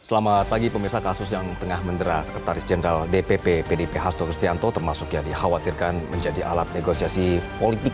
Selamat pagi pemirsa. Kasus yang tengah mendera Sekretaris Jenderal DPP PDIP Hasto Kristianto termasuk yang dikhawatirkan menjadi alat negosiasi politik.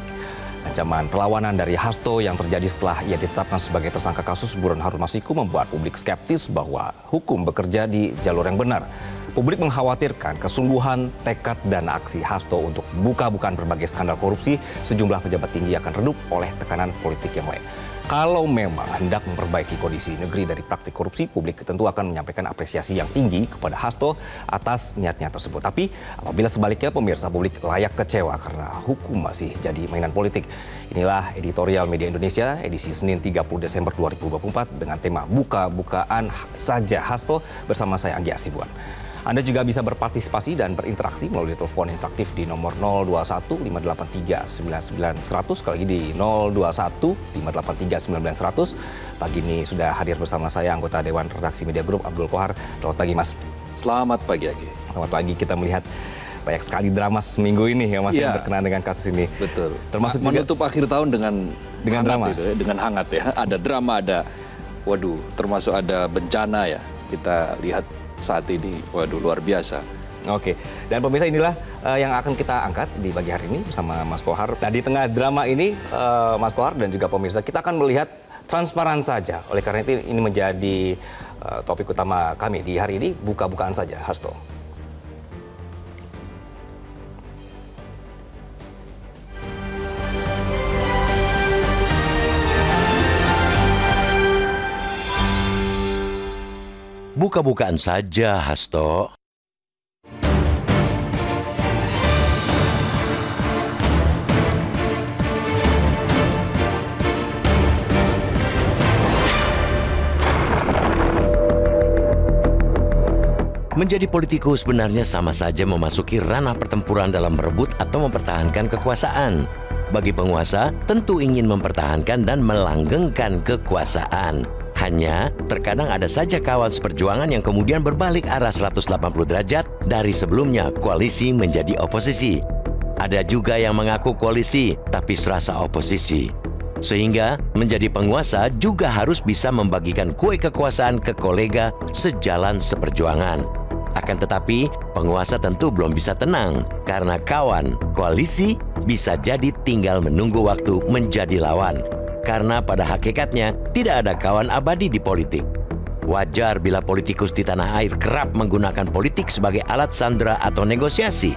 Ancaman perlawanan dari Hasto yang terjadi setelah ia ditetapkan sebagai tersangka kasus buron Harun Masiku membuat publik skeptis bahwa hukum bekerja di jalur yang benar. Publik mengkhawatirkan kesungguhan, tekad, dan aksi Hasto untuk buka-bukaan berbagai skandal korupsi sejumlah pejabat tinggi akan redup oleh tekanan politik yang lain. Kalau memang hendak memperbaiki kondisi negeri dari praktik korupsi, publik tentu akan menyampaikan apresiasi yang tinggi kepada Hasto atas niatnya tersebut. Tapi apabila sebaliknya, pemirsa, publik layak kecewa karena hukum masih jadi mainan politik. Inilah editorial Media Indonesia edisi Senin 30 Desember 2024 dengan tema Buka-bukaan saja Hasto bersama saya Anggi Asibuan. Anda juga bisa berpartisipasi dan berinteraksi melalui telepon interaktif di nomor 021 583 99 100, sekali lagi di 021 583 99 100. Pagi ini sudah hadir bersama saya anggota Dewan Redaksi Media Group Abdul Kohar. Selamat pagi, Mas. Selamat pagi, Agi. Selamat pagi. Kita melihat banyak sekali drama seminggu ini yang masih berkenaan dengan kasus ini. Betul. Termasuk menutup akhir tahun dengan drama. Itu, ya, dengan hangat ya. Ada drama, termasuk ada bencana ya. Kita lihat saat ini, luar biasa. Oke, dan pemirsa, inilah yang akan kita angkat di pagi hari ini bersama Mas Kohar. Nah, di tengah drama ini, Mas Kohar dan juga pemirsa, kita akan melihat transparan saja. Oleh karena itu, ini menjadi topik utama kami di hari ini, buka-bukaan saja Hasto. Buka-bukaan saja, Hasto. Menjadi politikus sebenarnya sama saja memasuki ranah pertempuran dalam merebut atau mempertahankan kekuasaan. Bagi penguasa, tentu ingin mempertahankan dan melanggengkan kekuasaan. Hanya, terkadang ada saja kawan seperjuangan yang kemudian berbalik arah 180 derajat dari sebelumnya koalisi menjadi oposisi. Ada juga yang mengaku koalisi, tapi serasa oposisi. Sehingga, menjadi penguasa juga harus bisa membagikan kue kekuasaan ke kolega sejalan seperjuangan. Akan tetapi, penguasa tentu belum bisa tenang, karena kawan koalisi bisa jadi tinggal menunggu waktu menjadi lawan. Karena pada hakikatnya tidak ada kawan abadi di politik. Wajar bila politikus di tanah air kerap menggunakan politik sebagai alat sandera atau negosiasi.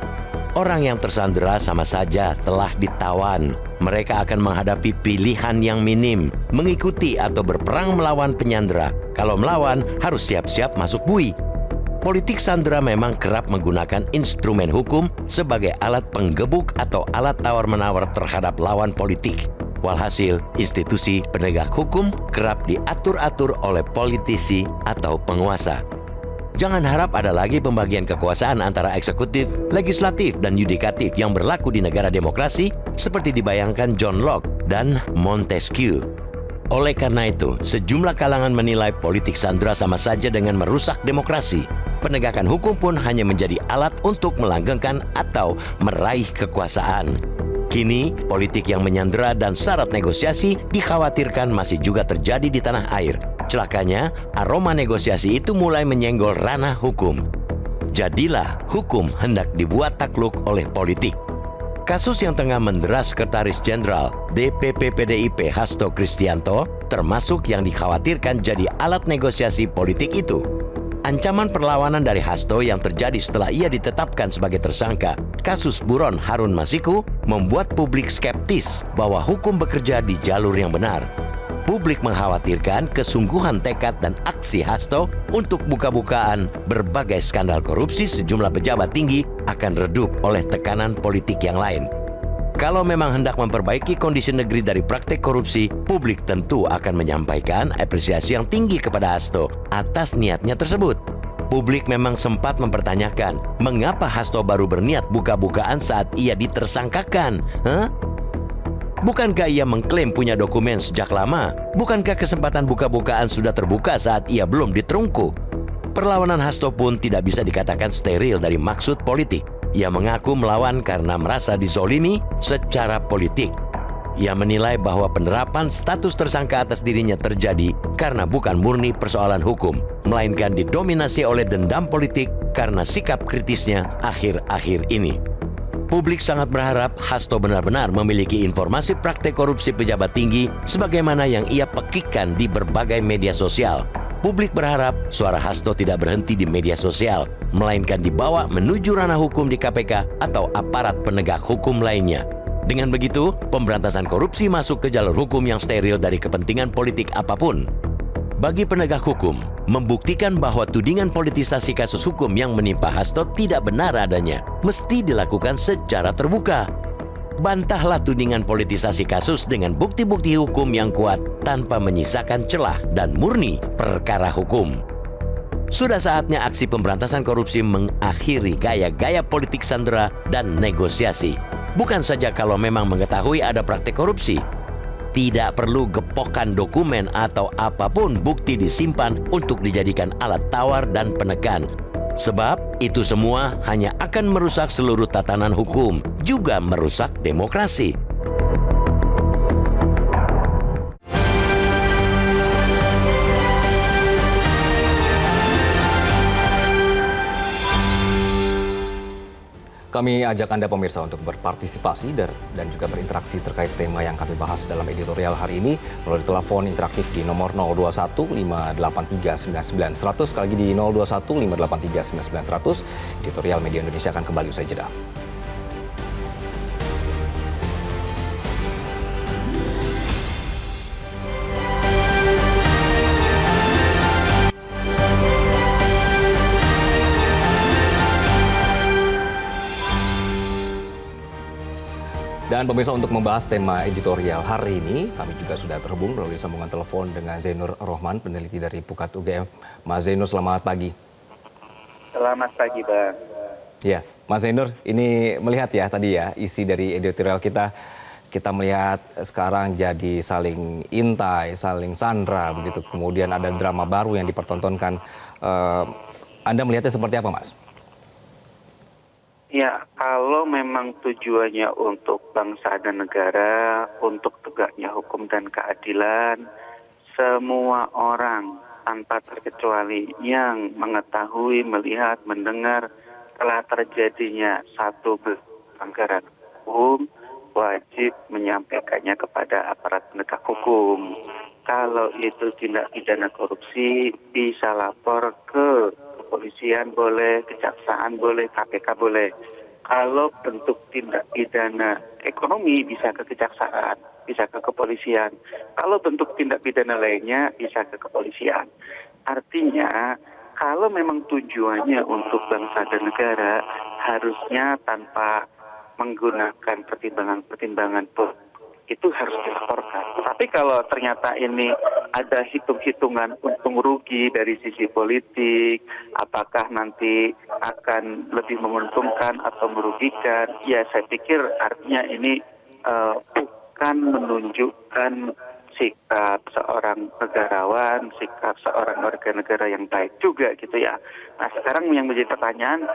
Orang yang tersandera sama saja telah ditawan. Mereka akan menghadapi pilihan yang minim, mengikuti atau berperang melawan penyandera. Kalau melawan, harus siap-siap masuk bui. Politik sandera memang kerap menggunakan instrumen hukum sebagai alat penggebuk atau alat tawar-menawar terhadap lawan politik. Walhasil, institusi penegak hukum kerap diatur-atur oleh politisi atau penguasa. Jangan harap ada lagi pembagian kekuasaan antara eksekutif, legislatif, dan yudikatif yang berlaku di negara demokrasi seperti dibayangkan John Locke dan Montesquieu. Oleh karena itu, sejumlah kalangan menilai politik sandera sama saja dengan merusak demokrasi. Penegakan hukum pun hanya menjadi alat untuk melanggengkan atau meraih kekuasaan. Kini, politik yang menyandera dan syarat negosiasi dikhawatirkan masih juga terjadi di tanah air. Celakanya, aroma negosiasi itu mulai menyenggol ranah hukum. Jadilah hukum hendak dibuat takluk oleh politik. Kasus yang tengah mendera Sekretaris Jenderal DPP PDIP Hasto Kristianto termasuk yang dikhawatirkan jadi alat negosiasi politik itu. Ancaman perlawanan dari Hasto yang terjadi setelah ia ditetapkan sebagai tersangka kasus buron Harun Masiku membuat publik skeptis bahwa hukum bekerja di jalur yang benar. Publik mengkhawatirkan kesungguhan tekad dan aksi Hasto untuk buka-bukaan berbagai skandal korupsi sejumlah pejabat tinggi akan redup oleh tekanan politik yang lain. Kalau memang hendak memperbaiki kondisi negeri dari praktik korupsi, publik tentu akan menyampaikan apresiasi yang tinggi kepada Hasto atas niatnya tersebut. Publik memang sempat mempertanyakan, mengapa Hasto baru berniat buka-bukaan saat ia ditersangkakan? Bukankah ia mengklaim punya dokumen sejak lama? Bukankah kesempatan buka-bukaan sudah terbuka saat ia belum diterungku? Perlawanan Hasto pun tidak bisa dikatakan steril dari maksud politik. Ia mengaku melawan karena merasa dizolimi secara politik. Ia menilai bahwa penerapan status tersangka atas dirinya terjadi karena bukan murni persoalan hukum, melainkan didominasi oleh dendam politik karena sikap kritisnya akhir-akhir ini. Publik sangat berharap Hasto benar-benar memiliki informasi praktek korupsi pejabat tinggi sebagaimana yang ia pekikkan di berbagai media sosial. Publik berharap suara Hasto tidak berhenti di media sosial, melainkan dibawa menuju ranah hukum di KPK atau aparat penegak hukum lainnya. Dengan begitu, pemberantasan korupsi masuk ke jalur hukum yang steril dari kepentingan politik apapun. Bagi penegak hukum, membuktikan bahwa tudingan politisasi kasus hukum yang menimpa Hasto tidak benar adanya, mesti dilakukan secara terbuka. Bantahlah tudingan politisasi kasus dengan bukti-bukti hukum yang kuat tanpa menyisakan celah dan murni perkara hukum. Sudah saatnya aksi pemberantasan korupsi mengakhiri gaya-gaya politik sandera dan negosiasi. Bukan saja kalau memang mengetahui ada praktik korupsi. Tidak perlu gepokan dokumen atau apapun bukti disimpan untuk dijadikan alat tawar dan penekan. Sebab itu semua hanya akan merusak seluruh tatanan hukum, juga merusak demokrasi. Kami ajak Anda pemirsa untuk berpartisipasi dan juga berinteraksi terkait tema yang kami bahas dalam editorial hari ini melalui telepon interaktif di nomor 021 583 99 100, sekali lagi di 021 583 99 100. Editorial Media Indonesia akan kembali usai jeda. Dan pemirsa, untuk membahas tema editorial hari ini, kami juga sudah terhubung melalui sambungan telepon dengan Zainur Rohman, peneliti dari Pukat UGM. Mas Zainur, selamat pagi. Selamat pagi, Bang. Ya, Mas Zainur, ini melihat ya tadi ya isi dari editorial kita melihat sekarang jadi saling intai, saling sandra begitu. Kemudian ada drama baru yang dipertontonkan. Anda melihatnya seperti apa, Mas? Ya, kalau memang tujuannya untuk bangsa dan negara, untuk tegaknya hukum dan keadilan, semua orang tanpa terkecuali yang mengetahui, melihat, mendengar telah terjadinya satu pelanggaran hukum, wajib menyampaikannya kepada aparat penegak hukum. Kalau itu tindak pidana korupsi, bisa lapor ke kepolisian boleh, kejaksaan boleh, KPK boleh. Kalau bentuk tindak pidana ekonomi bisa ke kejaksaan, bisa ke kepolisian. Kalau bentuk tindak pidana lainnya bisa ke kepolisian. Artinya, kalau memang tujuannya untuk bangsa dan negara, harusnya tanpa menggunakan pertimbangan-pertimbangan itu harus dilaporkan. Tapi kalau ternyata ini ada hitung-hitungan untung rugi dari sisi politik, apakah nanti akan lebih menguntungkan atau merugikan, ya saya pikir artinya ini bukan menunjukkan sikap seorang negarawan, sikap seorang warga negara yang baik juga gitu ya. Nah, sekarang yang menjadi pertanyaan,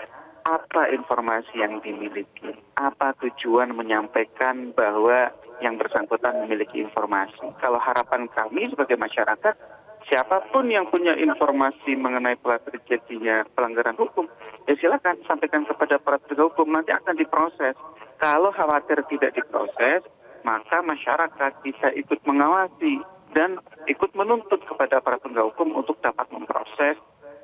apa informasi yang dimiliki? Apa tujuan menyampaikan bahwa yang bersangkutan memiliki informasi? Kalau harapan kami sebagai masyarakat, siapapun yang punya informasi mengenai terjadinya pelanggaran hukum, ya silakan sampaikan kepada aparat penegak hukum, nanti akan diproses. Kalau khawatir tidak diproses, maka masyarakat bisa ikut mengawasi dan ikut menuntut kepada aparat penegak hukum untuk dapat memproses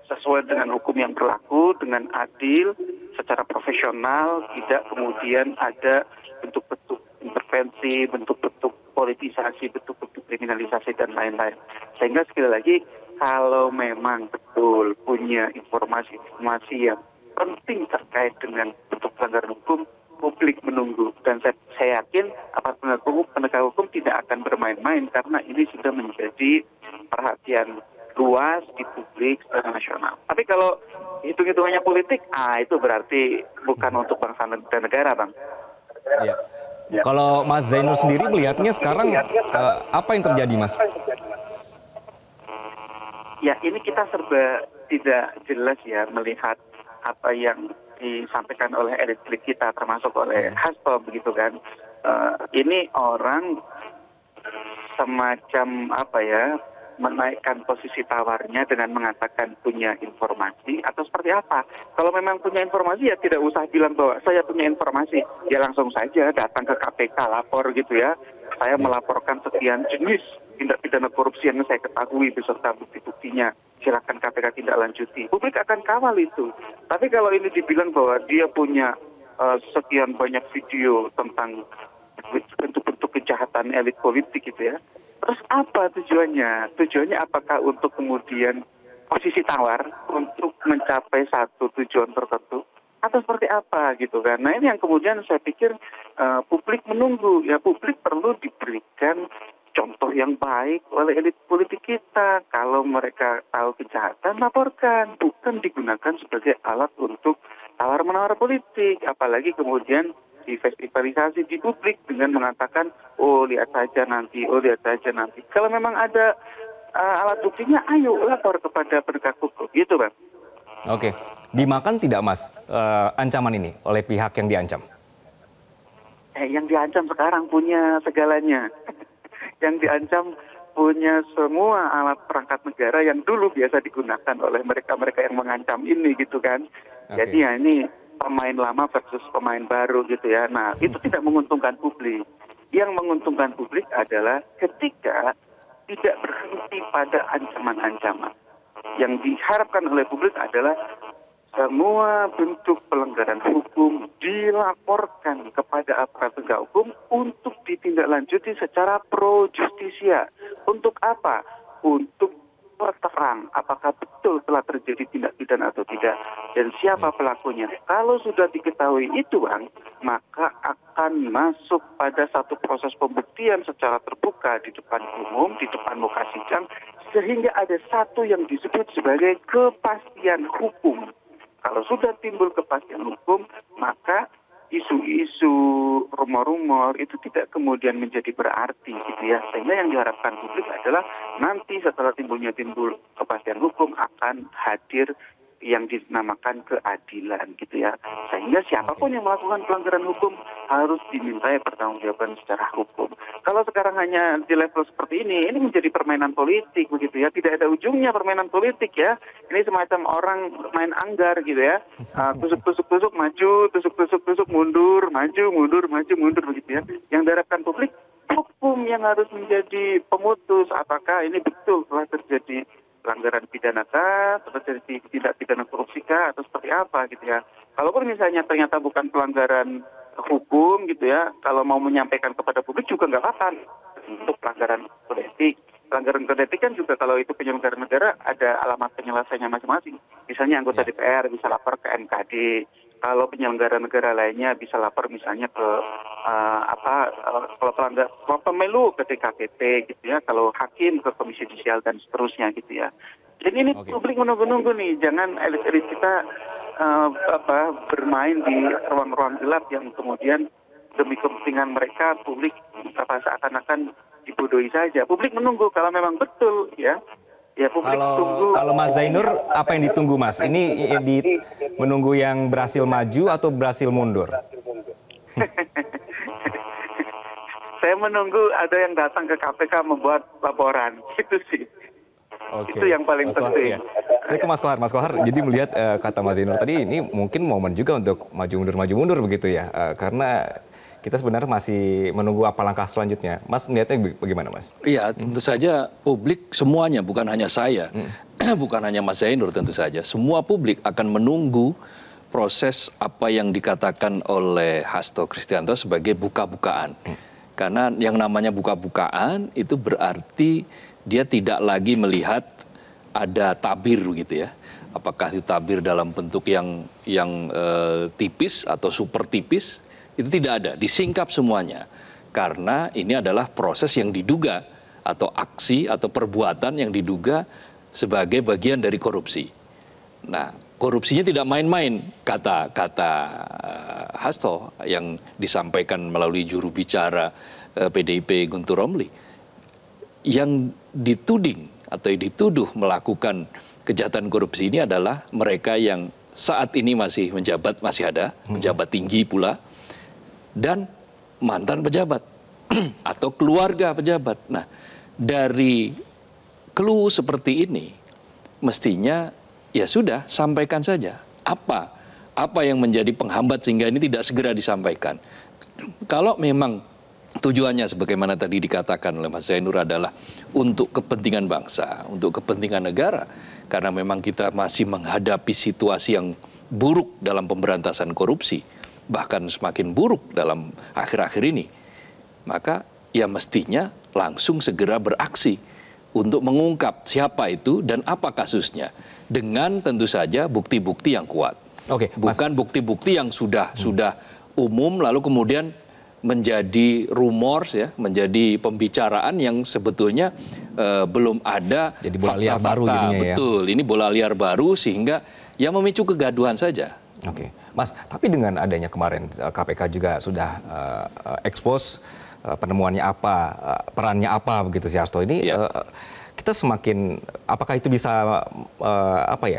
sesuai dengan hukum yang berlaku, dengan adil, secara profesional, tidak kemudian ada bentuk-bentuk intervensi, bentuk-bentuk politisasi, bentuk-bentuk kriminalisasi, dan lain-lain. Sehingga sekali lagi, kalau memang betul punya informasi-informasi yang penting terkait dengan bentuk pelanggaran hukum, publik menunggu. Dan saya yakin aparat penegak hukum tidak akan bermain-main, karena ini sudah menjadi perhatian luas di publik secara nasional. Tapi kalau hitung-hitungannya politik, itu berarti bukan untuk bangsa dan negara, Bang. Ya. Kalau Mas Zainur sendiri melihatnya sekarang apa yang terjadi, Mas? Ya, ini kita serba tidak jelas ya melihat apa yang disampaikan oleh elit kita, termasuk oleh Hasto begitu kan. ini orang semacam apa ya, menaikkan posisi tawarnya dengan mengatakan punya informasi atau seperti apa. Kalau memang punya informasi ya tidak usah bilang bahwa saya punya informasi, ya langsung saja datang ke KPK lapor gitu ya. Saya melaporkan sekian jenis tindak pidana korupsi yang saya ketahui beserta bukti-buktinya. Silakan KPK tindak lanjuti. Publik akan kawal itu. Tapi kalau ini dibilang bahwa dia punya sekian banyak video tentang bentuk-bentuk kejahatan elit politik gitu ya. Terus apa tujuannya? Tujuannya apakah untuk kemudian posisi tawar untuk mencapai satu tujuan tertentu? Atau seperti apa gitu kan? Nah ini yang kemudian saya pikir publik menunggu. Ya publik perlu diberikan contoh yang baik oleh elit politik kita. Kalau mereka tahu kejahatan, laporkan. Bukan digunakan sebagai alat untuk tawar-menawar politik. Apalagi kemudian divestivalisasi di publik dengan mengatakan, oh lihat saja nanti, oh lihat saja nanti. Kalau memang ada alat buktinya, ayo lapor kepada penegak hukum, gitu Bang. Oke, dimakan tidak Mas ancaman ini oleh pihak yang diancam? Yang diancam sekarang punya segalanya. Yang diancam punya semua alat perangkat negara yang dulu biasa digunakan oleh mereka-mereka yang mengancam ini gitu kan. Jadi ya ini pemain lama versus pemain baru gitu ya. Nah, itu tidak menguntungkan publik. Yang menguntungkan publik adalah ketika tidak berhenti pada ancaman-ancaman. Yang diharapkan oleh publik adalah semua bentuk pelanggaran hukum dilaporkan kepada aparat penegak hukum untuk ditindaklanjuti secara pro justisia. Untuk apa? Untuk terang apakah betul telah terjadi tindak pidana atau tidak dan siapa pelakunya. Kalau sudah diketahui itu Bang, maka akan masuk pada satu proses pembuktian secara terbuka di depan umum, di depan muka sidang, sehingga ada satu yang disebut sebagai kepastian hukum. Kalau sudah timbul kepastian hukum, maka isu-isu, rumor-rumor itu tidak kemudian menjadi berarti gitu ya. Sehingga yang diharapkan publik adalah nanti setelah timbul kepastian hukum akan hadir yang dinamakan keadilan gitu ya. Sehingga siapapun yang melakukan pelanggaran hukum harus dimintai pertanggungjawaban secara hukum. Kalau sekarang hanya di level seperti ini menjadi permainan politik begitu ya. Tidak ada ujungnya permainan politik ya. Ini semacam orang main anggar gitu ya. Tusuk-tusuk maju, tusuk-tusuk mundur, maju, mundur begitu ya. Yang diharapkan publik, hukum yang harus menjadi pemutus apakah ini betul telah terjadi pelanggaran pidana kah, terjadi tindak pidana korupsi kah, atau seperti apa gitu ya. Kalaupun misalnya ternyata bukan pelanggaran hukum gitu ya, kalau mau menyampaikan kepada publik juga nggak apa-apa. Untuk pelanggaran kode etik. Pelanggaran kode etik kan juga kalau itu penyelenggara negara ada alamat penyelesaiannya masing-masing. Misalnya anggota DPR bisa lapor ke MKD. Kalau penyelenggara negara lainnya bisa lapor misalnya ke kalau pelanggar pemilu ke DKPP gitu ya, kalau hakim ke Komisi Judisial dan seterusnya gitu ya. Jadi ini publik menunggu-nunggu nih, jangan elit-elit kita bermain di ruang-ruang gelap yang kemudian demi kepentingan mereka publik seakan-akan dibodohi saja. Publik menunggu kalau memang betul ya. Ya, kalau Mas Zainur, apa yang ditunggu Mas? Ini menunggu yang berhasil maju atau berhasil mundur? Saya menunggu ada yang datang ke KPK membuat laporan. Itu sih. Itu yang paling penting. Ya. Saya ke Mas Kohar. Mas Kohar, jadi melihat kata Mas Zainur tadi, ini mungkin momen juga untuk maju mundur begitu ya. Karena kita sebenarnya masih menunggu apa langkah selanjutnya. Mas melihatnya bagaimana Mas? Iya, tentu saja publik semuanya, bukan hanya saya, bukan hanya Mas Zainur tentu saja. Semua publik akan menunggu proses apa yang dikatakan oleh Hasto Kristianto sebagai buka-bukaan. Karena yang namanya buka-bukaan itu berarti dia tidak lagi melihat ada tabir gitu ya. Apakah itu tabir dalam bentuk yang tipis atau super tipis, itu tidak ada, disingkap semuanya. Karena ini adalah proses yang diduga atau aksi atau perbuatan yang diduga sebagai bagian dari korupsi. Nah, korupsinya tidak main-main, kata Hasto yang disampaikan melalui juru bicara PDIP Guntur Romli. Yang dituding atau dituduh melakukan kejahatan korupsi ini adalah mereka yang saat ini masih menjabat, masih ada, menjabat tinggi pula, dan mantan pejabat atau keluarga pejabat. Nah, dari clue seperti ini mestinya ya sudah, sampaikan saja apa yang menjadi penghambat sehingga ini tidak segera disampaikan. Kalau memang tujuannya sebagaimana tadi dikatakan oleh Mas Zainur adalah untuk kepentingan bangsa, untuk kepentingan negara, karena memang kita masih menghadapi situasi yang buruk dalam pemberantasan korupsi, bahkan semakin buruk dalam akhir-akhir ini, maka ya mestinya langsung segera beraksi untuk mengungkap siapa itu dan apa kasusnya, dengan tentu saja bukti-bukti yang kuat. Oke, bukan bukti-bukti yang sudah umum lalu kemudian menjadi rumors ya, menjadi pembicaraan yang sebetulnya belum ada. Jadi bola liar baru jadinya ya. Betul, ini bola liar baru sehingga ya memicu kegaduhan saja. Oke, Mas, tapi dengan adanya kemarin KPK juga sudah expose penemuannya apa, perannya apa begitu si Hasto ini, Ya. kita semakin, apakah itu bisa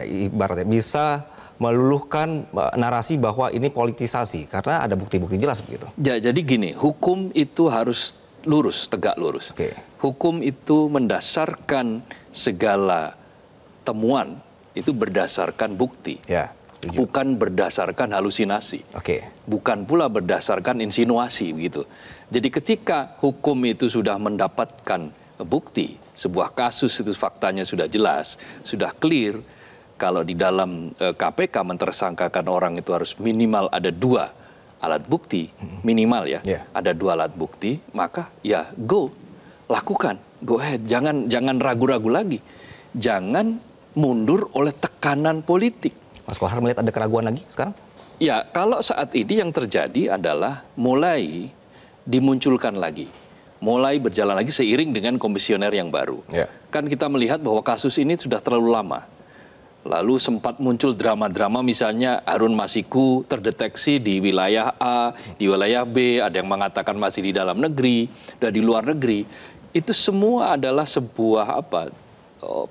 ibaratnya bisa meluluhkan narasi bahwa ini politisasi karena ada bukti-bukti jelas begitu. Ya, jadi gini, hukum itu harus lurus, tegak lurus. Oke. Hukum itu mendasarkan segala temuan itu berdasarkan bukti. Ya, setuju. Bukan berdasarkan halusinasi. Oke. Bukan pula berdasarkan insinuasi begitu. Jadi ketika hukum itu sudah mendapatkan bukti, sebuah kasus itu faktanya sudah jelas, sudah clear, kalau di dalam KPK mentersangkakan orang itu harus minimal ada 2 alat bukti, minimal ya, ada 2 alat bukti, maka ya go, lakukan, go ahead, jangan ragu-ragu lagi, jangan mundur oleh tekanan politik. Mas Kohar melihat ada keraguan lagi sekarang? Ya, kalau saat ini yang terjadi adalah mulai dimunculkan lagi, mulai berjalan lagi seiring dengan komisioner yang baru. Ya. Kan kita melihat bahwa kasus ini sudah terlalu lama. Lalu sempat muncul drama-drama misalnya Harun Masiku terdeteksi di wilayah A, di wilayah B, ada yang mengatakan masih di dalam negeri, dan di luar negeri. Itu semua adalah sebuah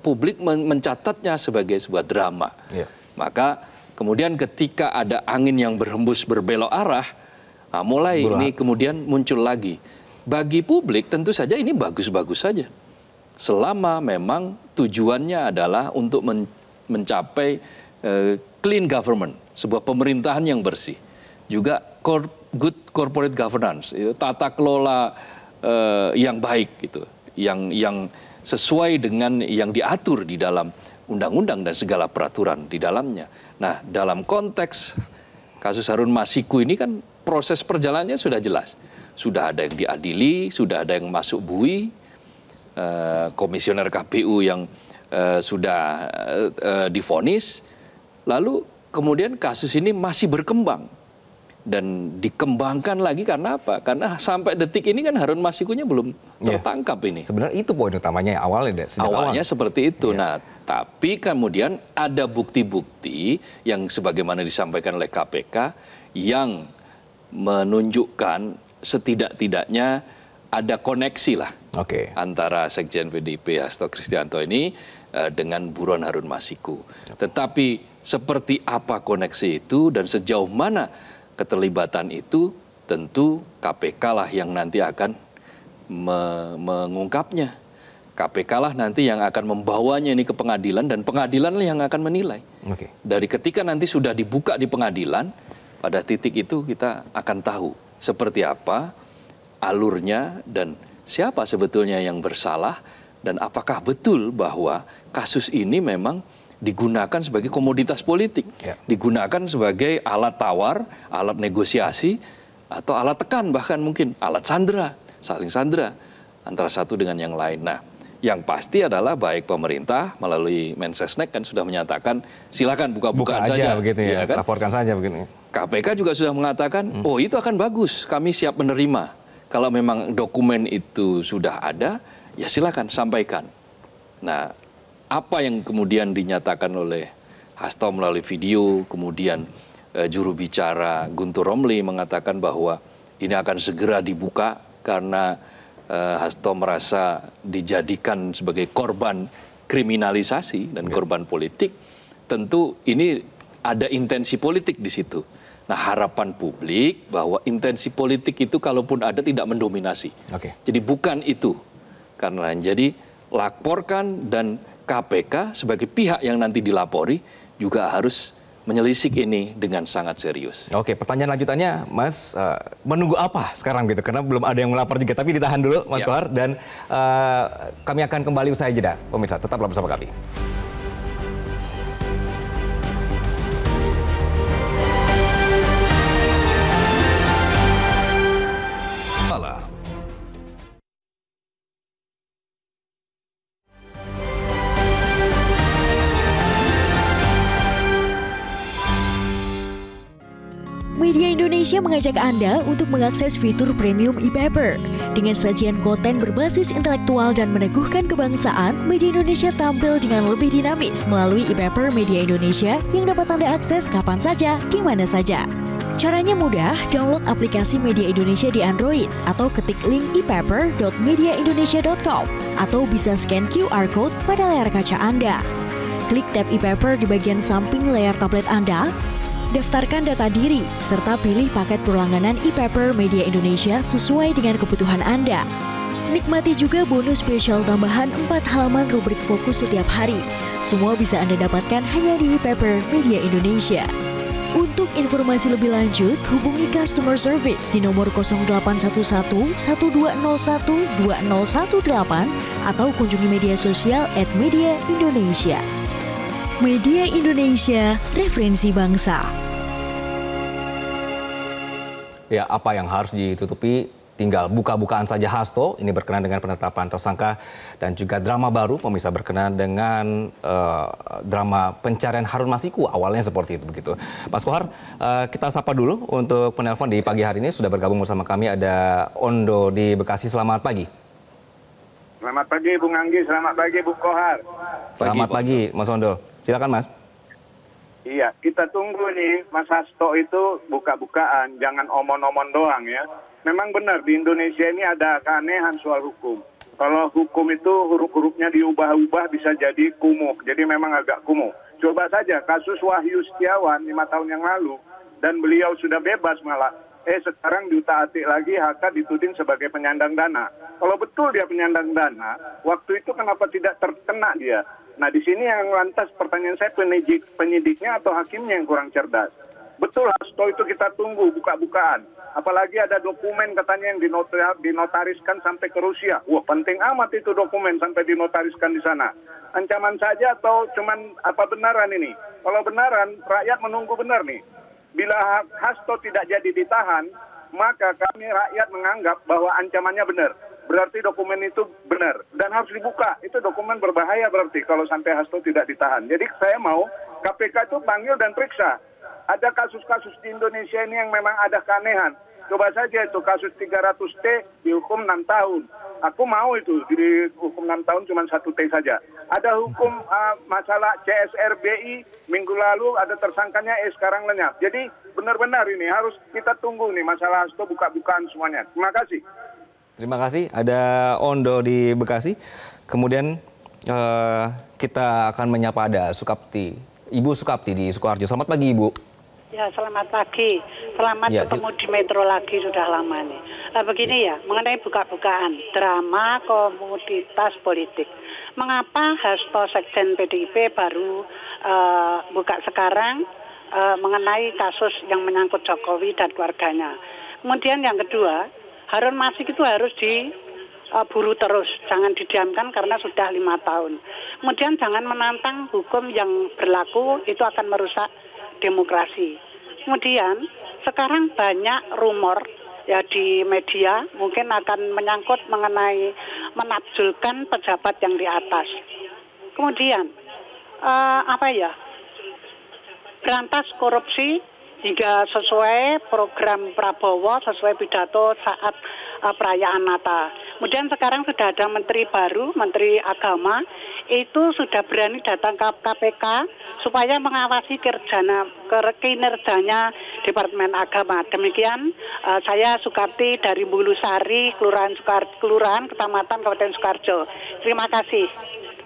publik mencatatnya sebagai sebuah drama. Ya. Maka kemudian ketika ada angin yang berhembus berbelok arah, mulai ini kemudian muncul lagi. Bagi publik tentu saja ini bagus-bagus saja. Selama memang tujuannya adalah untuk mencapai clean government, sebuah pemerintahan yang bersih. Juga good corporate governance, tata kelola yang baik gitu, yang sesuai dengan yang diatur di dalam undang-undang dan segala peraturan di dalamnya. Nah, dalam konteks kasus Harun Masiku ini kan proses perjalanannya sudah jelas. Sudah ada yang diadili, sudah ada yang masuk bui, komisioner KPU yang sudah divonis, lalu kemudian kasus ini masih berkembang dan dikembangkan lagi karena apa? Karena sampai detik ini kan Harun Masikunya belum tertangkap ini. Sebenarnya itu poin utamanya awalnya. Awalnya seperti itu. Nah, tapi kemudian ada bukti-bukti yang sebagaimana disampaikan oleh KPK yang menunjukkan setidak-tidaknya ada koneksi lah antara Sekjen PDIP Hasto Kristianto ini dengan buron Harun Masiku. Tetapi seperti apa koneksi itu dan sejauh mana keterlibatan itu, tentu KPK lah yang nanti akan mengungkapnya. KPK lah nanti yang akan membawanya ini ke pengadilan dan pengadilan lah yang akan menilai. Dari ketika nanti sudah dibuka di pengadilan, pada titik itu kita akan tahu seperti apa alurnya dan siapa sebetulnya yang bersalah dan apakah betul bahwa kasus ini memang digunakan sebagai komoditas politik, digunakan sebagai alat tawar, alat negosiasi, atau alat tekan bahkan mungkin alat sandera, saling sandera antara satu dengan yang lain. Nah, yang pasti adalah baik pemerintah melalui Mensesnek kan sudah menyatakan silakan buka-bukaan saja, begitu ya, kan? Laporkan saja begini. KPK juga sudah mengatakan, oh itu akan bagus, kami siap menerima. Kalau memang dokumen itu sudah ada, ya silakan sampaikan. Nah, apa yang kemudian dinyatakan oleh Hasto melalui video, kemudian juru bicara Guntur Romli mengatakan bahwa ini akan segera dibuka karena Hasto merasa dijadikan sebagai korban kriminalisasi dan korban politik. Tentu ini ada intensi politik di situ. Nah, harapan publik bahwa intensi politik itu kalaupun ada tidak mendominasi. Jadi bukan itu. Karena jadi laporkan dan KPK sebagai pihak yang nanti dilapori juga harus menyelisik ini dengan sangat serius. Oke, pertanyaan lanjutannya, Mas, menunggu apa sekarang gitu? Karena belum ada yang melapor juga, tapi ditahan dulu, Mas Kohar. Dan kami akan kembali usai jeda. Pemirsa, tetaplah bersama kami. Media Indonesia mengajak Anda untuk mengakses fitur premium e-paper. Dengan sajian konten berbasis intelektual dan meneguhkan kebangsaan, Media Indonesia tampil dengan lebih dinamis melalui e-paper Media Indonesia yang dapat Anda akses kapan saja, di mana saja. Caranya mudah, download aplikasi Media Indonesia di Android atau ketik link e-paper.mediaindonesia.com atau bisa scan QR Code pada layar kaca Anda. Klik tab e-paper di bagian samping layar tablet Anda, daftarkan data diri, serta pilih paket berlangganan e-paper Media Indonesia sesuai dengan kebutuhan Anda. Nikmati juga bonus spesial tambahan 4 halaman rubrik fokus setiap hari. Semua bisa Anda dapatkan hanya di e-paper Media Indonesia. Untuk informasi lebih lanjut, hubungi customer service di nomor 0811 1201 2018 atau kunjungi media sosial @mediaindonesia. Media Indonesia, referensi bangsa. Ya, apa yang harus ditutupi? Tinggal buka-bukaan saja Hasto. Ini berkenaan dengan penetapan tersangka dan juga drama baru. Pemirsa, berkenaan dengan drama pencarian Harun Masiku. Awalnya seperti itu begitu. Mas Kohar, kita sapa dulu untuk penelpon di pagi hari ini. Sudah bergabung bersama kami ada Ondo di Bekasi. Selamat pagi. Selamat pagi Bung Anggi, selamat pagi Bung Kohar. Selamat pagi Mas Ondo. Silakan Mas. Iya, kita tunggu nih Mas Hasto itu buka-bukaan, jangan omon-omon doang ya. Memang benar di Indonesia ini ada keanehan soal hukum. Kalau hukum itu huruf-hurufnya diubah-ubah bisa jadi kumuh, jadi memang agak kumuh. Coba saja kasus Wahyu Setiawan 5 tahun yang lalu dan beliau sudah bebas malah. Sekarang diutak-atik lagi HK dituding sebagai penyandang dana. Kalau betul dia penyandang dana, waktu itu kenapa tidak terkena dia? Nah di sini yang lantas pertanyaan saya penyidiknya atau hakimnya yang kurang cerdas. Betul Hasto itu kita tunggu buka-bukaan. Apalagi ada dokumen katanya yang dinotariskan sampai ke Rusia. Wah penting amat itu dokumen sampai dinotariskan di sana. Ancaman saja atau cuman apa benaran ini? Kalau benaran rakyat menunggu benar nih. Bila Hasto tidak jadi ditahan, maka kami rakyat menganggap bahwa ancamannya benar. Berarti dokumen itu benar dan harus dibuka. Itu dokumen berbahaya berarti kalau sampai Hasto tidak ditahan. Jadi saya mau KPK itu panggil dan periksa. Ada kasus-kasus di Indonesia ini yang memang ada keanehan. Coba saja itu kasus 300T dihukum 6 tahun. Aku mau itu dihukum 6 tahun cuma 1 T saja. Ada hukum masalah CSRBI minggu lalu ada tersangkanya sekarang lenyap. Jadi benar-benar ini harus kita tunggu nih masalah Hasto buka-bukaan semuanya. Terima kasih. Terima kasih. Ada Ondo di Bekasi. Kemudian kita akan menyapa ada Sukapti. Ibu Sukapti di Sukoharjo. Selamat pagi Ibu. Ya, selamat pagi. Selamat bertemu di Metro lagi, sudah lama nih. Begini ya, mengenai buka-bukaan, drama komoditas politik. Mengapa Hasto Sekjen PDIP baru buka sekarang mengenai kasus yang menyangkut Jokowi dan keluarganya. Kemudian yang kedua, Harun Masiku itu harus diburu terus, jangan didiamkan karena sudah 5 tahun. Kemudian jangan menantang hukum yang berlaku, itu akan merusak demokrasi. Kemudian sekarang banyak rumor ya di media mungkin akan menyangkut mengenai menafsulkan pejabat yang di atas. Kemudian berantas korupsi hingga sesuai program Prabowo, sesuai pidato saat perayaan Natal. Kemudian sekarang sudah ada menteri baru, Menteri Agama, itu sudah berani datang ke KPK supaya mengawasi kinerjanya Departemen Agama. Demikian saya Sukapti dari Bulusari, Kelurahan Kecamatan Kabupaten Sukoharjo. Terima kasih.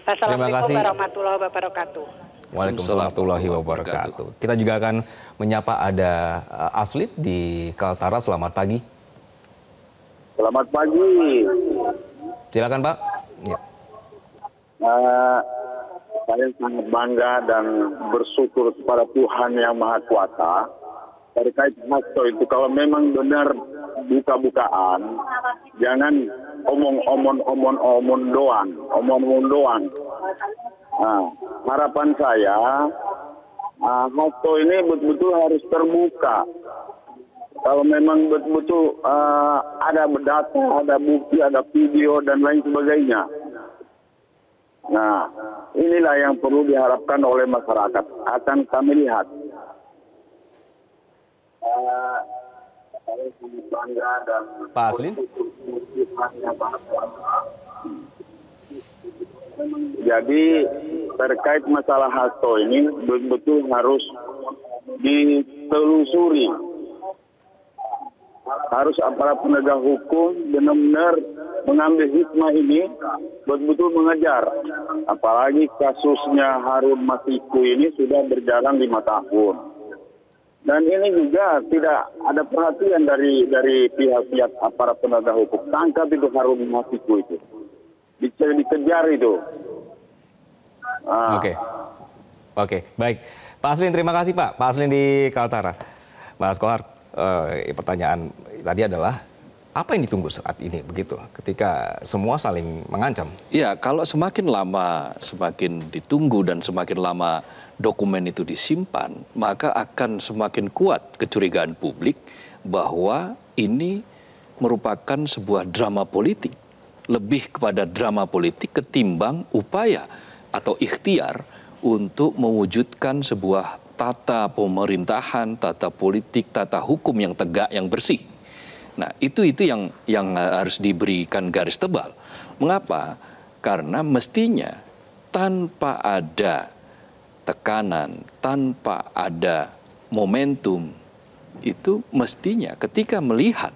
Wassalamualaikum warahmatullahi wabarakatuh. Waalaikumsalam warahmatullahi wabarakatuh. Kita juga akan menyapa ada Aslin di Kaltara. Selamat pagi. Selamat pagi. Silakan Pak. Ya. Saya sangat bangga dan bersyukur kepada Tuhan Yang Maha Kuasa terkait hasto itu. Kalau memang benar buka-bukaan, jangan omong doang. Nah, harapan saya hasto ini betul-betul harus terbuka. Kalau memang betul-betul ada data, ada bukti, ada video dan lain sebagainya. Nah, inilah yang perlu diharapkan oleh masyarakat. Akan kami lihat. Pak Aslin? Jadi terkait masalah hasto ini betul-betul harus ditelusuri. Harus aparat penegak hukum benar-benar mengambil hikmah ini, betul-betul mengejar. Apalagi kasusnya Harun Masiku ini sudah berjalan 5 tahun. Dan ini juga tidak ada perhatian dari pihak-pihak aparat penegak hukum. Tangkap itu Harun Masiku itu. Dikejar itu. Oke, baik. Pak Aslin, terima kasih Pak. Pak Aslin di Kaltara. Mas Kohar, pertanyaan tadi adalah apa yang ditunggu saat ini begitu ketika semua saling mengancam? Ya, kalau semakin lama semakin ditunggu dan semakin lama dokumen itu disimpan, maka akan semakin kuat kecurigaan publik bahwa ini merupakan sebuah drama politik. Lebih kepada drama politik ketimbang upaya atau ikhtiar untuk mewujudkan sebuah tata pemerintahan, tata politik, tata hukum yang tegak, yang bersih. Nah, itu yang harus diberikan garis tebal. Mengapa? Karena mestinya tanpa ada tekanan, tanpa ada momentum, itu mestinya ketika melihat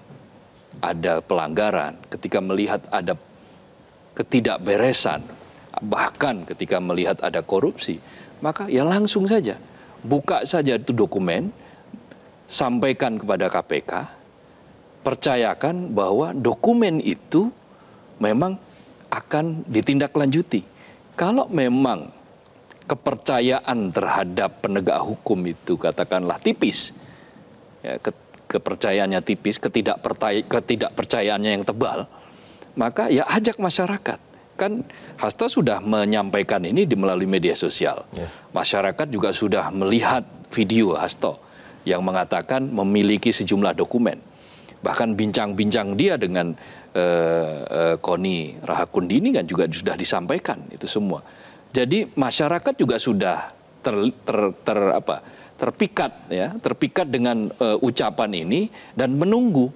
ada pelanggaran, ketika melihat ada ketidakberesan, bahkan ketika melihat ada korupsi, maka ya langsung saja buka saja itu dokumen, sampaikan kepada KPK, percayakan bahwa dokumen itu memang akan ditindaklanjuti. Kalau memang kepercayaan terhadap penegak hukum itu katakanlah tipis, ya, kepercayaannya tipis, ketidakpercayaannya yang tebal, maka ya ajak masyarakat. Kan hasto sudah menyampaikan ini melalui media sosial. Masyarakat juga sudah melihat video hasto yang mengatakan memiliki sejumlah dokumen. Bahkan bincang-bincang dia dengan Koni Rahakundini kan juga sudah disampaikan itu semua. Jadi masyarakat juga sudah terpikat dengan ucapan ini dan menunggu.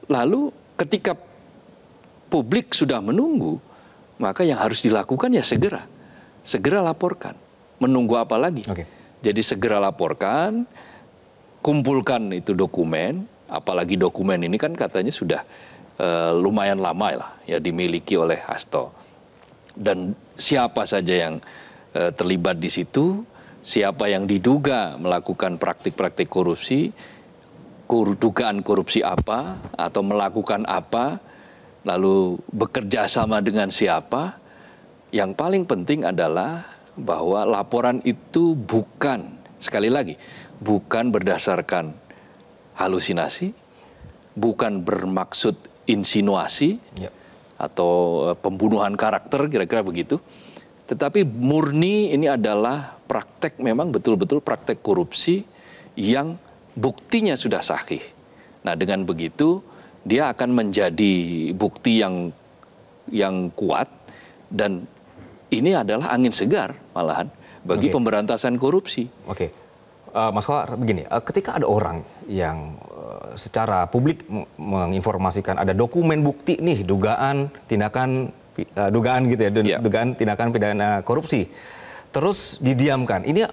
Lalu ketika publik sudah menunggu, maka yang harus dilakukan ya segera laporkan. Menunggu apa lagi? Jadi segera laporkan, kumpulkan itu dokumen, apalagi dokumen ini kan katanya sudah lumayan lama lah ya dimiliki oleh hasto. Dan siapa saja yang terlibat di situ, siapa yang diduga melakukan praktik-praktik korupsi, dugaan korupsi apa, atau melakukan apa, lalu bekerja sama dengan siapa. Yang paling penting adalah bahwa laporan itu bukan, sekali lagi, bukan berdasarkan halusinasi, bukan bermaksud insinuasi, atau pembunuhan karakter, kira-kira begitu. Tetapi murni ini adalah praktek, memang betul-betul praktek korupsi yang buktinya sudah sahih. Nah, dengan begitu dia akan menjadi bukti yang kuat, dan ini adalah angin segar malahan bagi pemberantasan korupsi. Mas Kohar, begini, ketika ada orang yang secara publik menginformasikan ada dokumen bukti nih dugaan tindakan pidana korupsi, terus didiamkan, ini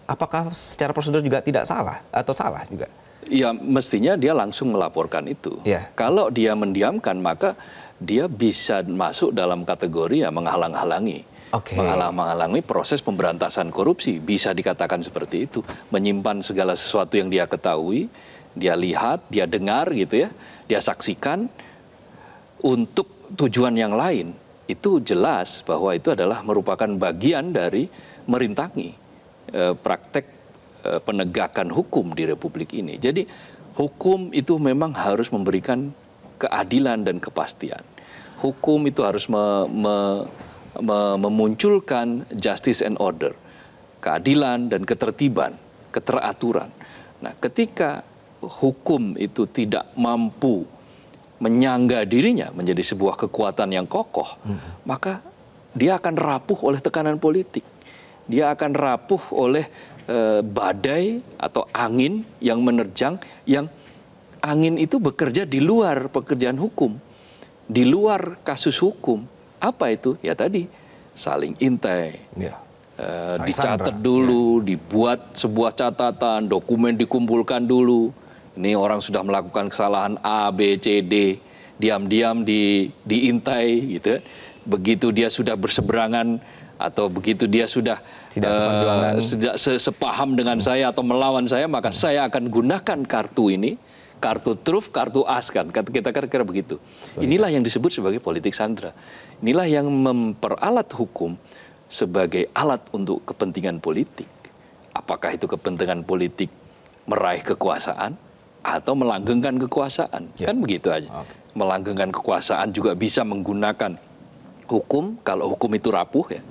apakah secara prosedur juga tidak salah atau salah juga? Ya, mestinya dia langsung melaporkan itu. Kalau dia mendiamkan, maka dia bisa masuk dalam kategori ya menghalang-halangi. menghalang-halangi proses pemberantasan korupsi. Bisa dikatakan seperti itu. Menyimpan segala sesuatu yang dia ketahui, dia lihat, dia dengar gitu ya, dia saksikan untuk tujuan yang lain. Itu jelas bahwa itu adalah merupakan bagian dari merintangi praktek penegakan hukum di Republik ini. Jadi hukum itu memang harus memberikan keadilan dan kepastian. Hukum itu harus memunculkan justice and order, keadilan dan ketertiban, keteraturan. Nah, ketika hukum itu tidak mampu menyangga dirinya menjadi sebuah kekuatan yang kokoh, maka dia akan rapuh oleh tekanan politik. Dia akan rapuh oleh badai atau angin yang menerjang, yang angin itu bekerja di luar pekerjaan hukum, di luar kasus hukum. Apa itu? Ya tadi, saling intai, dicatat dulu, dibuat sebuah catatan, dokumen dikumpulkan dulu. Ini orang sudah melakukan kesalahan A, B, C, D, diam-diam diintai gitu. Begitu dia sudah berseberangan atau begitu dia sudah sepaham dengan saya atau melawan saya, maka saya akan gunakan kartu ini, kartu truf, kartu as kan. Kita kira-kira begitu. Inilah yang disebut sebagai politik sandera. Inilah yang memperalat hukum sebagai alat untuk kepentingan politik. Apakah itu kepentingan politik meraih kekuasaan atau melanggengkan kekuasaan, kan begitu aja. Melanggengkan kekuasaan juga bisa menggunakan hukum kalau hukum itu rapuh ya.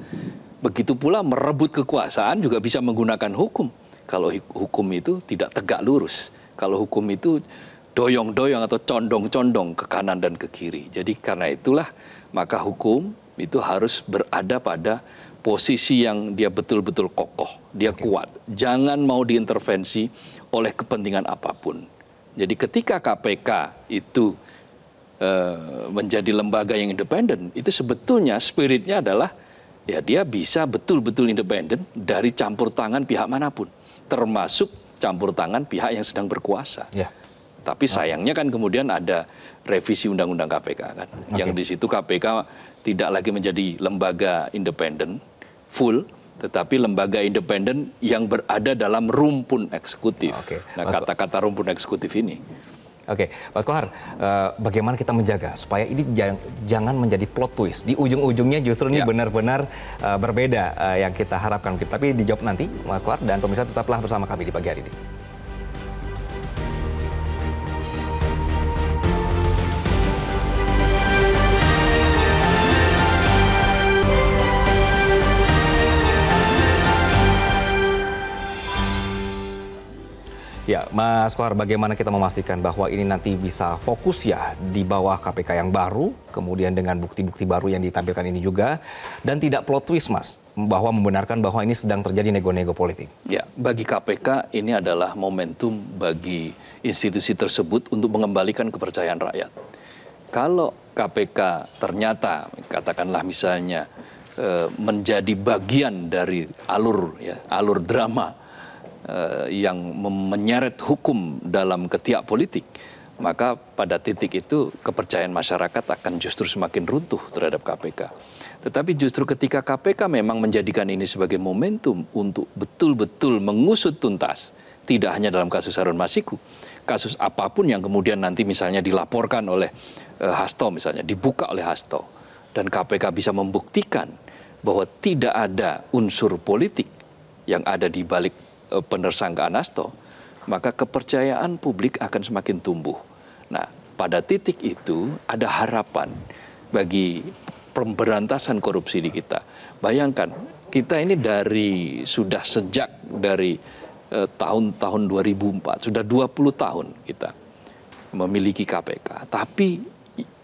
Begitu pula merebut kekuasaan juga bisa menggunakan hukum kalau hukum itu tidak tegak lurus. Kalau hukum itu doyong-doyong atau condong-condong ke kanan dan ke kiri. Jadi karena itulah maka hukum itu harus berada pada posisi yang dia betul-betul kokoh, dia kuat. Jangan mau diintervensi oleh kepentingan apapun. Jadi ketika KPK itu menjadi lembaga yang independen, itu sebetulnya spiritnya adalah ya dia bisa betul-betul independen dari campur tangan pihak manapun, termasuk campur tangan pihak yang sedang berkuasa. Tapi sayangnya kan kemudian ada revisi Undang-Undang KPK kan, yang di situ KPK tidak lagi menjadi lembaga independen full, tetapi lembaga independen yang berada dalam rumpun eksekutif. Nah, kata-kata rumpun eksekutif ini. Mas Kohar, bagaimana kita menjaga supaya ini jangan menjadi plot twist. Di ujung-ujungnya justru ini benar-benar berbeda yang kita harapkan. Tapi dijawab nanti, Mas Kohar, dan pemirsa tetaplah bersama kami di pagi hari ini. Ya, Mas Kohar, bagaimana kita memastikan bahwa ini nanti bisa fokus ya di bawah KPK yang baru, kemudian dengan bukti-bukti baru yang ditampilkan ini juga, dan tidak plot twist, Mas, bahwa membenarkan bahwa ini sedang terjadi nego-nego politik? Ya, bagi KPK ini adalah momentum bagi institusi tersebut untuk mengembalikan kepercayaan rakyat. Kalau KPK ternyata, katakanlah misalnya, menjadi bagian dari alur drama, yang menyeret hukum dalam ketiak politik, maka pada titik itu kepercayaan masyarakat akan justru semakin runtuh terhadap KPK. Tetapi justru ketika KPK memang menjadikan ini sebagai momentum untuk betul-betul mengusut tuntas, tidak hanya dalam kasus Harun Masiku, kasus apapun yang kemudian nanti misalnya dilaporkan oleh Hasto misalnya, dibuka oleh Hasto, dan KPK bisa membuktikan bahwa tidak ada unsur politik yang ada di balik penersangkaan Hasto, maka kepercayaan publik akan semakin tumbuh. Nah, pada titik itu ada harapan bagi pemberantasan korupsi di kita. Bayangkan, kita ini sudah sejak dari tahun 2004, sudah 20 tahun kita memiliki KPK. Tapi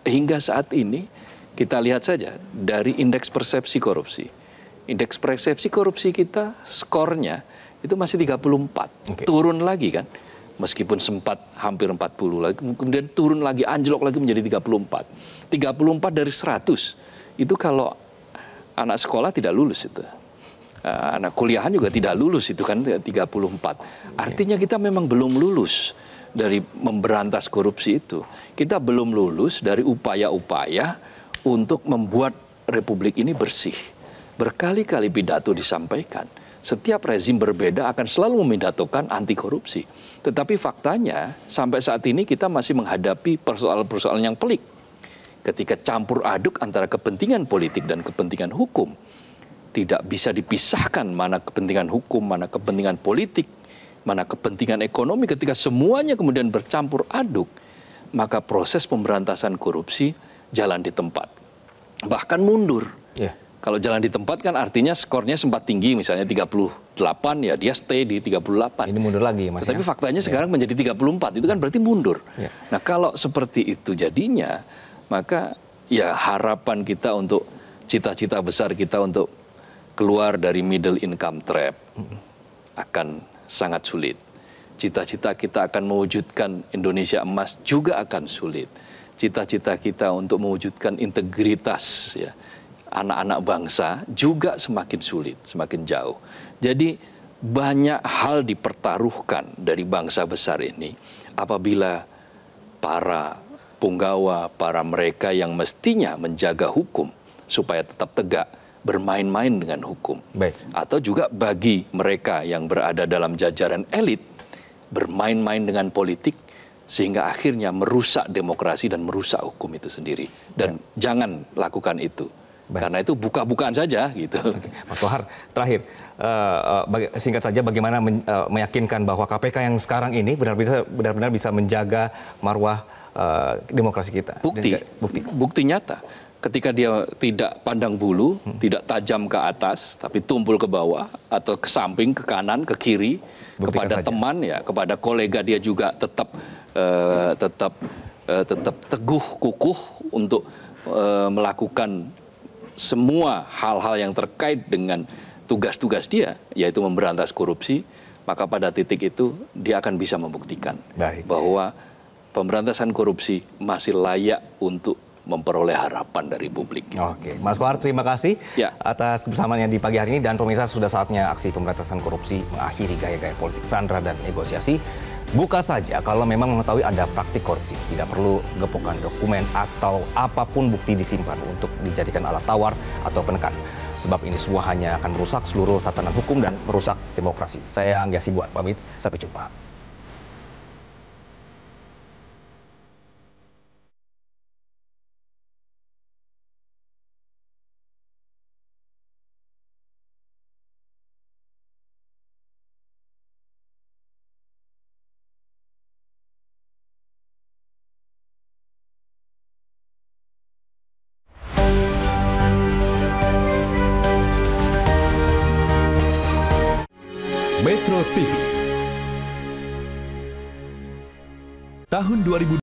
hingga saat ini kita lihat saja dari indeks persepsi korupsi. Indeks persepsi korupsi kita skornya itu masih 34, turun lagi kan, meskipun sempat hampir 40 lagi, kemudian turun lagi, anjlok lagi menjadi 34. 34 dari 100, itu kalau anak sekolah tidak lulus itu. Anak kuliahan juga tidak lulus itu kan 34. Artinya kita memang belum lulus dari memberantas korupsi itu. Kita belum lulus dari upaya-upaya untuk membuat Republik ini bersih. berkali-kali pidato disampaikan. Setiap rezim berbeda akan selalu memidatokan anti korupsi. Tetapi faktanya sampai saat ini kita masih menghadapi persoalan-persoalan yang pelik. Ketika campur aduk antara kepentingan politik dan kepentingan hukum, tidak bisa dipisahkan mana kepentingan hukum, mana kepentingan politik, mana kepentingan ekonomi. Ketika semuanya kemudian bercampur aduk, maka proses pemberantasan korupsi jalan di tempat. Bahkan mundur. Kalau jalan di tempat kan artinya skornya sempat tinggi, misalnya 38, ya dia stay di 38. Ini mundur lagi, Mas. Tapi faktanya sekarang menjadi 34, itu kan berarti mundur. Nah kalau seperti itu jadinya, maka ya harapan kita untuk cita-cita besar kita untuk keluar dari middle income trap akan sangat sulit. Cita-cita kita akan mewujudkan Indonesia emas juga akan sulit. Cita-cita kita untuk mewujudkan integritas ya, anak-anak bangsa juga semakin sulit, semakin jauh. Jadi banyak hal dipertaruhkan dari bangsa besar ini apabila para punggawa, para mereka yang mestinya menjaga hukum supaya tetap tegak, bermain-main dengan hukum. Atau juga bagi mereka yang berada dalam jajaran elit, bermain-main dengan politik, sehingga akhirnya merusak demokrasi dan merusak hukum itu sendiri. Dan jangan lakukan itu. Karena itu buka-bukaan saja gitu. Mas Kohar, terakhir, singkat saja bagaimana meyakinkan bahwa KPK yang sekarang ini benar-benar bisa menjaga marwah demokrasi kita. Bukti nyata. Ketika dia tidak pandang bulu, tidak tajam ke atas, tapi tumpul ke bawah atau ke samping, ke kanan, ke kiri, kepada teman ya, kepada kolega dia juga tetap teguh kukuh untuk melakukan semua hal-hal yang terkait dengan tugas-tugas dia, yaitu memberantas korupsi, maka pada titik itu dia akan bisa membuktikan bahwa pemberantasan korupsi masih layak untuk memperoleh harapan dari publik. Oke, Mas Kohar, terima kasih atas kebersamaannya di pagi hari ini, dan pemirsa, sudah saatnya aksi pemberantasan korupsi mengakhiri gaya-gaya politik sandra dan negosiasi. Buka saja kalau memang mengetahui ada praktik korupsi. Tidak perlu gepokan dokumen atau apapun bukti disimpan untuk dijadikan alat tawar atau penekan. Sebab ini semua hanya akan merusak seluruh tatanan hukum dan merusak demokrasi. Saya Angga Sibuan, pamit. Sampai jumpa. Metro TV tahun 2000